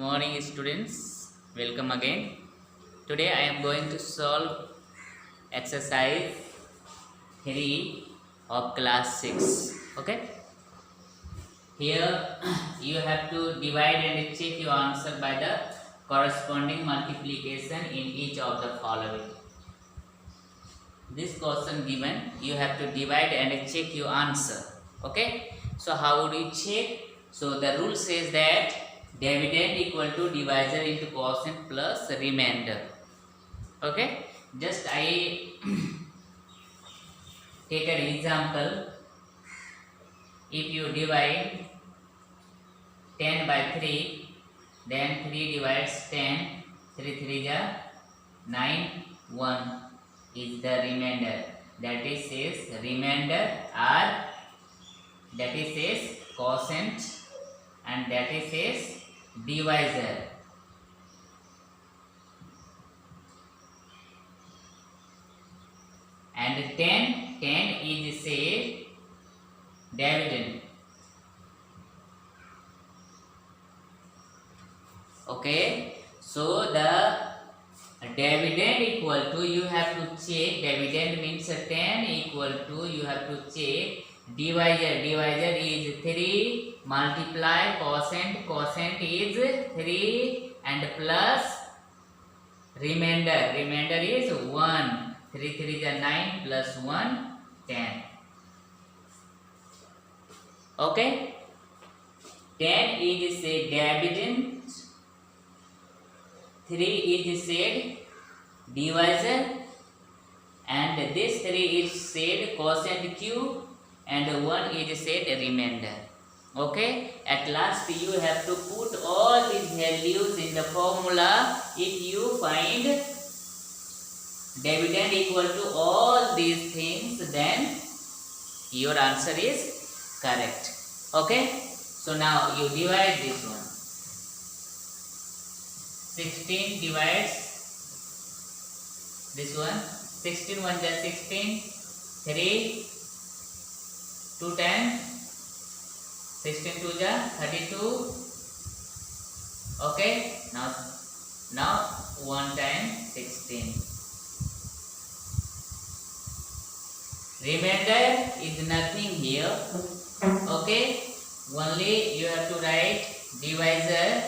Morning students, welcome again. Today I am going to solve exercise 3 of class 6. Okay, here you have to divide and check your answer by the corresponding multiplication in each of the following. This question given, you have to divide and check your answer. Okay, so how would you check? So the rule says that dividend equal to divisor into quotient plus remainder. Okay, just I take an example. If you divide 10 by 3, then 3 divides 10, 3 3 is 9, 1 is the remainder. That is says remainder or that is says quotient and that is says divisor. And 10 is say dividend. Okay, so the dividend equal to, you have to check, dividend means 10 equal to, you have to check divisor is 3 multiply quotient is 3 and plus remainder is 1, 3 3 is 9 plus 1 10. Okay, 10 is say dividend, 3 is said divisor and this 3 is said quotient cube and 1 is said remainder. Okay, at last you have to put all these values in the formula. If you find dividend equal to all these things, then your answer is correct. Okay, so now you divide this one. 16 divides this one. 16 1 is 16, 3 2 times 16 2 is 32. Okay, now 1 times 16. Remainder is nothing here. Okay, only you have to write divisor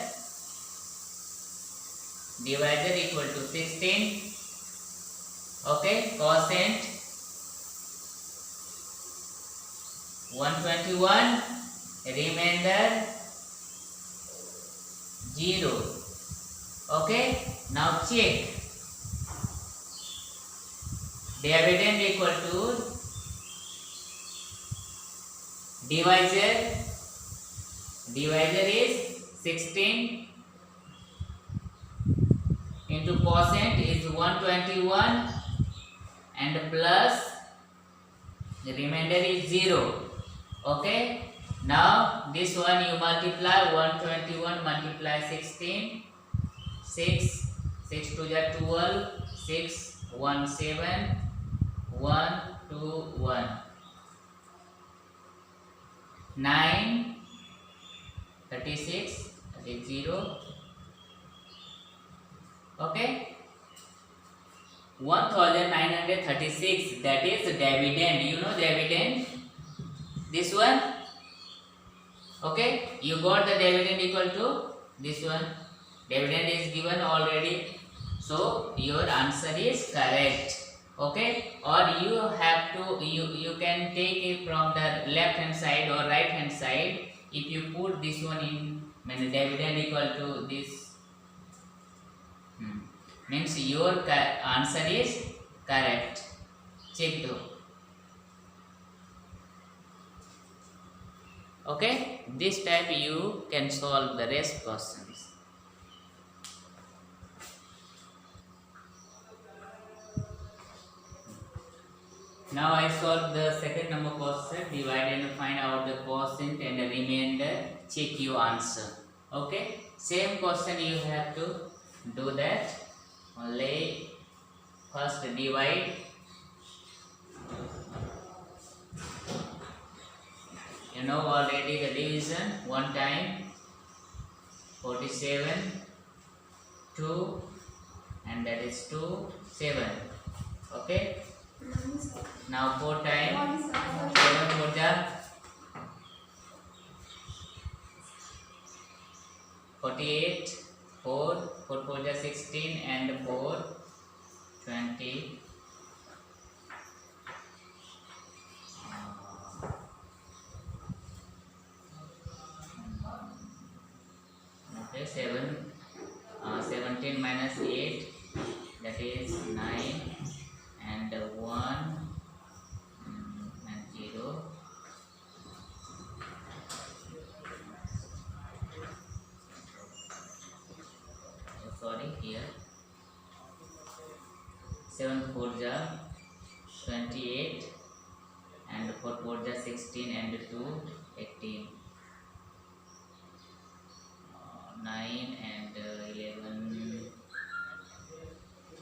equal to 16. Okay, quotient 121, remainder 0. Okay, now check. Dividend equal to divisor is 16 into quotient is 121 and plus the remainder is 0. Okay, now this one you multiply 121 multiply 16, 6 6 2 is 12, 6 1 7 1 2 1 9 36 that is 0. Okay, 1936, that is dividend. You know dividend, this one. Okay, you got the dividend equal to this one. Dividend is given already, so your answer is correct. Okay, or you have to, you can take it from the left hand side or right hand side. If you put this one in, means dividend equal to this, means your answer is correct. Check though. Okay, this type you can solve the rest questions. Now I solve the second number question. Divide and find out the quotient and the remainder. Check your answer. Okay, same question you have to do that. Only first divide. You know already the division. 1 time 47 2 and that is 2 7. Okay, now 4 times 7 4 ja 48 4 4 4 ja 16 and 4 20. Okay, 17 minus 8, that is 9 and 1 and 0. Oh, sorry, here 7 4 ja 28 and 4 4 ja 16 and 2 18. 9 and 11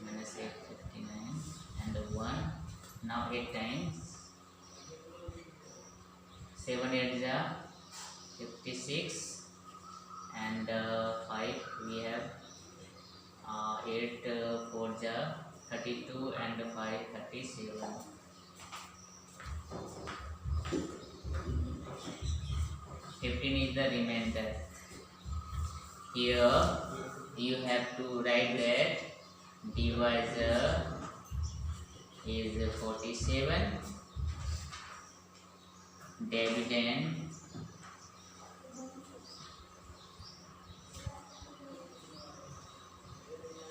minus 8 59 and 1. Now 8 times 7 8 ja 56 and 5 we have 8 4 ja 32 and 5 37. 15 is the remainder. Here you have to write that divisor is 47, dividend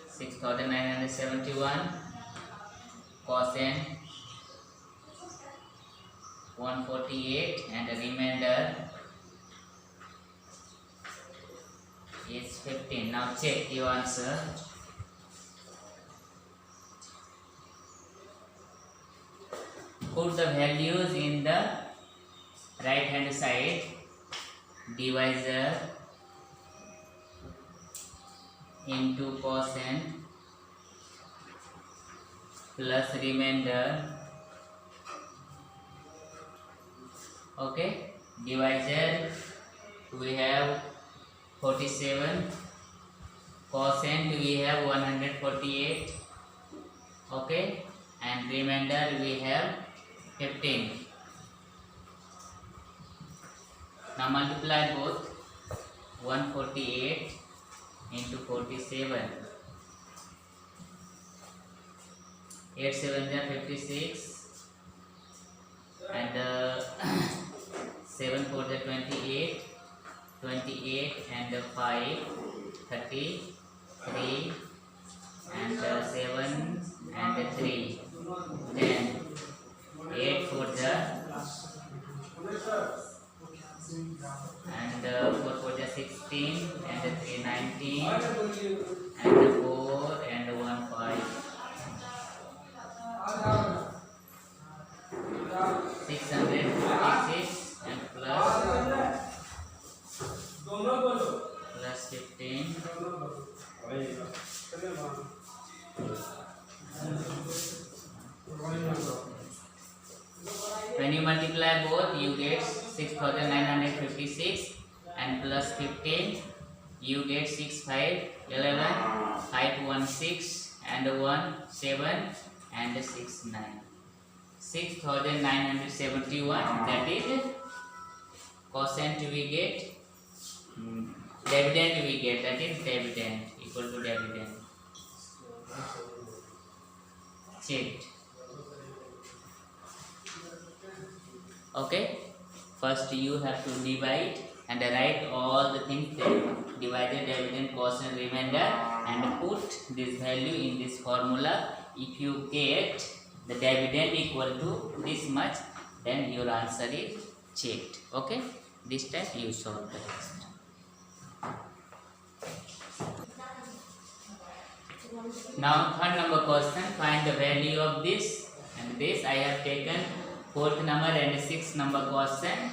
6971, quotient 148 and the remainder is 15. Now check your answer. Put the values in the right hand side. Divisor into quotient plus remainder. Okay, divisor we have 47, quotient we have 148. Okay, and remainder we have 15. Now multiply both. 148 into 47. 8 7 ja 56 and 7 4 ja 28. 28 and 5 33 and 7 and 3. Then 8 4 ja and 4 4 ja 16 and 3 19 and 4 and 1 5. 656 and plus 15. When you multiply both, you get 6956 and plus 15, you get 6 5 11 5 1 6 and 1 7 and 6 9. 6971, that is quotient we get, dividend we get, that is dividend equal to dividend. Checked. Okay, first you have to divide and write all the things there, divided, dividend, quotient, remainder, and put this value in this formula. If you get the dividend equal to this much, then your answer is checked. Okay, this time you solve the rest. Now third number question, find the value of this and this. I have taken fourth number and sixth number question.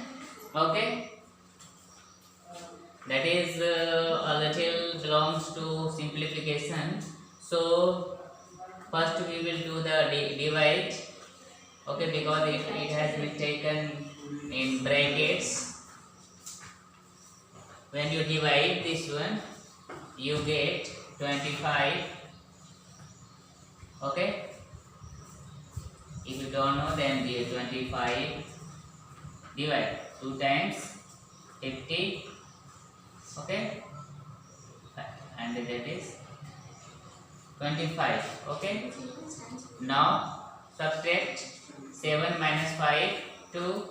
Okay, that is a little belongs to simplification. So first we will do the divide. Okay, because it has been taken in brackets. When you divide this one, you get 25. Okay, if you don't know, then the 25 divide 2 times 50. Okay, and that is 25. Okay, now subtract 7 minus 5 2,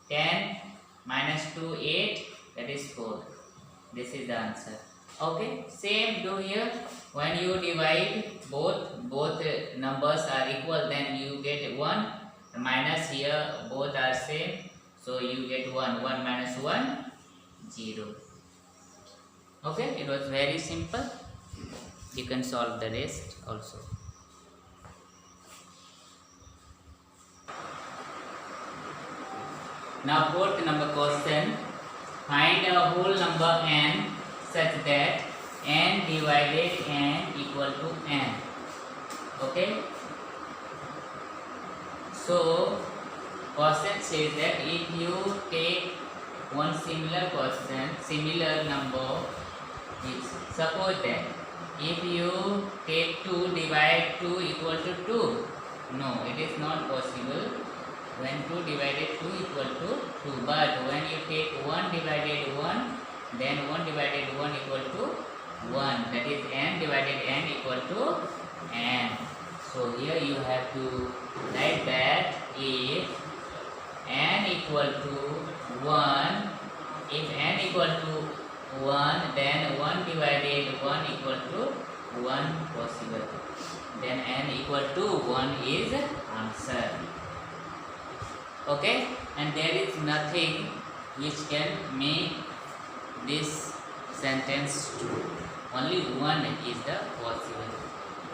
10 minus 2 8, that is 4. This is the answer. Okay, same do here. When you divide both numbers are equal, then you get 1. Minus here both are same, so you get 1. 1 minus 1, 0. Okay, it was very simple. You can solve the rest also. Now fourth number question. Find a whole number n such that n divided n equal to n. Okay, so question says that if you take one similar number, suppose that if you take 2 divide 2 equal to 2, no, it is not possible. When 2 divided 2 equal to 2, but when you take 1 divided 1, then 1 divided 1 equal to 1, that is n divided n equal to n. So here you have to write that if n equal to 1, if n equal to 1, then 1 divided 1 equal to 1 possible, then n equal to 1 is answer. Okay, and there is nothing which can make this sentence true. Only 1 is the possible.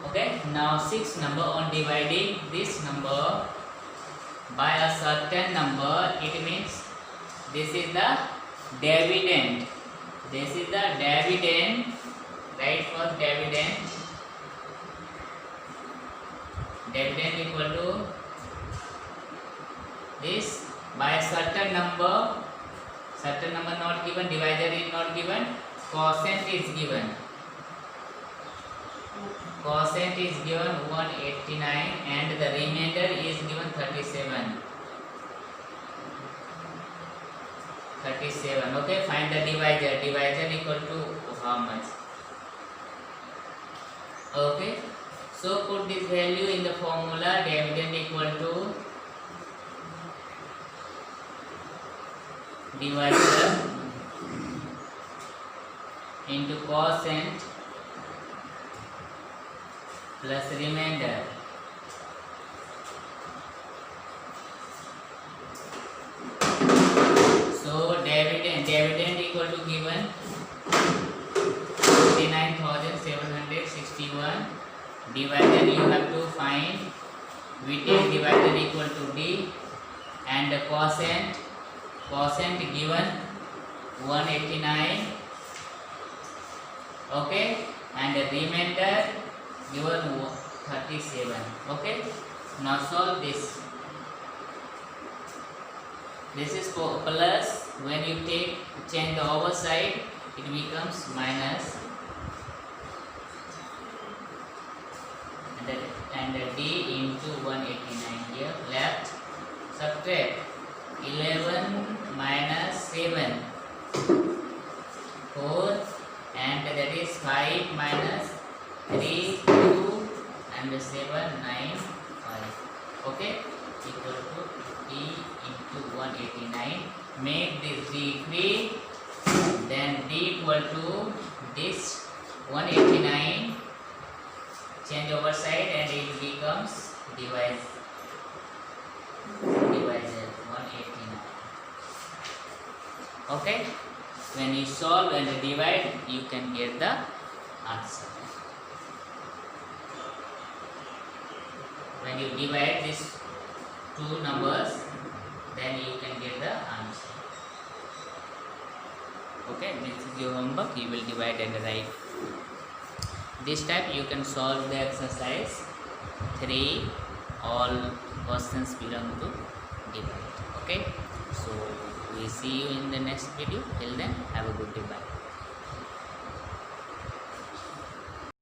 Okay, now 6th number. On dividing this number by a certain number, it means this is the dividend. This is the dividend. Right, for dividend. Dividend equal to this by a certain number not given, divisor is not given, quotient is given. Quotient is given 189 and the remainder is given 37. Okay, find the divisor. Divisor equal to how much? Okay, so put this value in the formula. Dividend equal to divisor into quotient plus remainder. So dividend equal to given 59,761. Divisor you have to find. We take divisor equal to d and the quotient given 189. Okay, and the remainder given 37. Okay, now solve this. This is for plus. When you change the over side, it becomes minus, and the d into 189 here left. Subtract 11 minus 7, 4, and that is 5 minus 3, 2, and 7, 9, 5. Okay, equal to d into 189. Make this d 3, then d equal to this 189. Change over side and it becomes divisor 189. Okay, when you solve and divide, you can get the answer. When you divide these two numbers, then you can get the answer. Okay, this is your homework. You will divide and write. This type you can solve the exercise 3. All questions belong to divide. Okay, so we see you in the next video. Till then, have a good day. Bye.